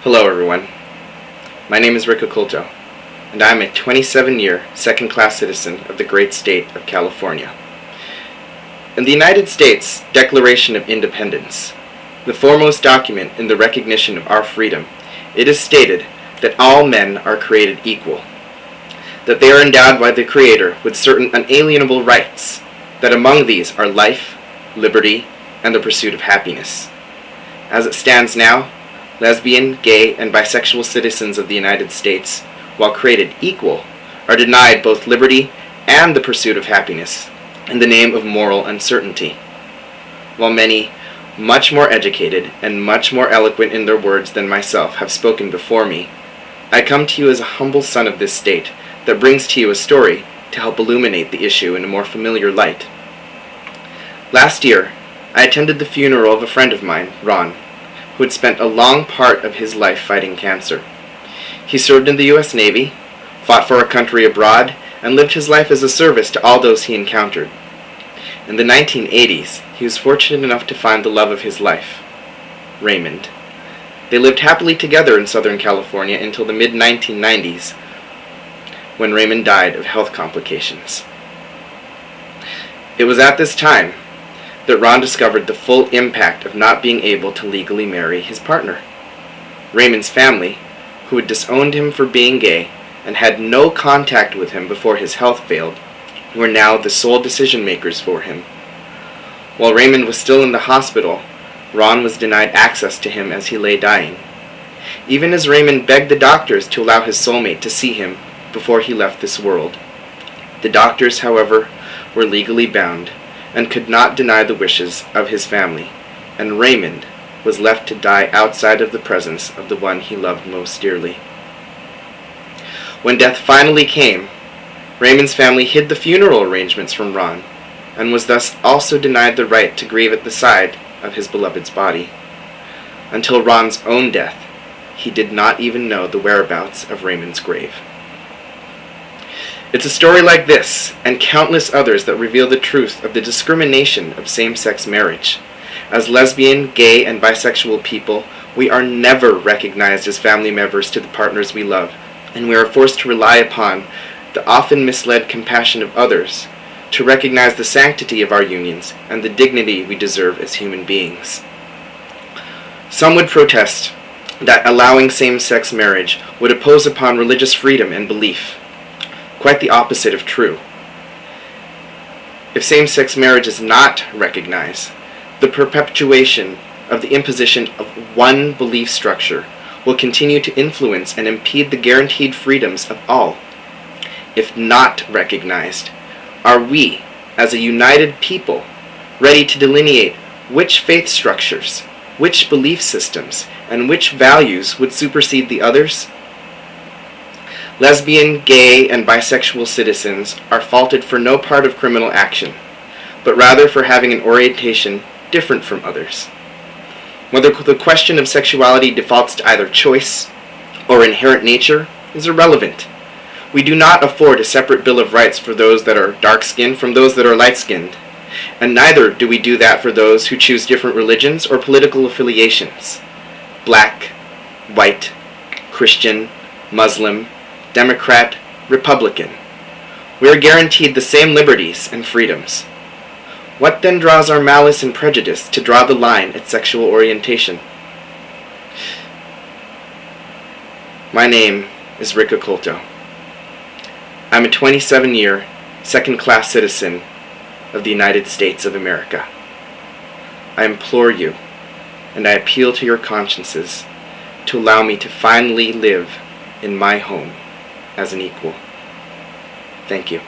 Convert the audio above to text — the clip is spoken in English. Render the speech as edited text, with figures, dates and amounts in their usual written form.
Hello everyone, my name is Rick Oculto, and I am a 27-year second-class citizen of the great state of California. In the United States Declaration of Independence, the foremost document in the recognition of our freedom, it is stated that all men are created equal, that they are endowed by the Creator with certain unalienable rights, that among these are life, liberty, and the pursuit of happiness. As it stands now, lesbian, gay, and bisexual citizens of the United States, while created equal, are denied both liberty and the pursuit of happiness in the name of moral uncertainty. While many, much more educated and much more eloquent in their words than myself, have spoken before me, I come to you as a humble son of this state that brings to you a story to help illuminate the issue in a more familiar light. Last year, I attended the funeral of a friend of mine, Ron, who had spent a long part of his life fighting cancer. He served in the U.S. Navy, fought for a country abroad, and lived his life as a service to all those he encountered. In the 1980s, he was fortunate enough to find the love of his life, Raymond. They lived happily together in Southern California until the mid-1990s, when Raymond died of health complications. It was at this time that Ron discovered the full impact of not being able to legally marry his partner. Raymond's family, who had disowned him for being gay and had no contact with him before his health failed, were now the sole decision makers for him. While Raymond was still in the hospital, Ron was denied access to him as he lay dying, even as Raymond begged the doctors to allow his soulmate to see him before he left this world. The doctors, however, were legally bound and could not deny the wishes of his family, and Raymond was left to die outside of the presence of the one he loved most dearly. When death finally came, Raymond's family hid the funeral arrangements from Ron, and was thus also denied the right to grieve at the side of his beloved's body. Until Ron's own death, he did not even know the whereabouts of Raymond's grave. It's a story like this, and countless others, that reveal the truth of the discrimination of same-sex marriage. As lesbian, gay, and bisexual people, we are never recognized as family members to the partners we love, and we are forced to rely upon the often misled compassion of others to recognize the sanctity of our unions and the dignity we deserve as human beings. Some would protest that allowing same-sex marriage would impose upon religious freedom and belief. Quite the opposite of true. If same-sex marriage is not recognized, the perpetuation of the imposition of one belief structure will continue to influence and impede the guaranteed freedoms of all. If not recognized, are we, as a united people, ready to delineate which faith structures, which belief systems, and which values would supersede the others? Lesbian, gay, and bisexual citizens are faulted for no part of criminal action, but rather for having an orientation different from others. Whether the question of sexuality defaults to either choice or inherent nature is irrelevant. We do not afford a separate Bill of Rights for those that are dark-skinned from those that are light-skinned, and neither do we do that for those who choose different religions or political affiliations. Black, white, Christian, Muslim, Democrat, Republican. We are guaranteed the same liberties and freedoms. What then draws our malice and prejudice to draw the line at sexual orientation? My name is Rick Oculto. I'm a 27-year, second-class citizen of the United States of America. I implore you, and I appeal to your consciences, to allow me to finally live in my home as an equal. Thank you.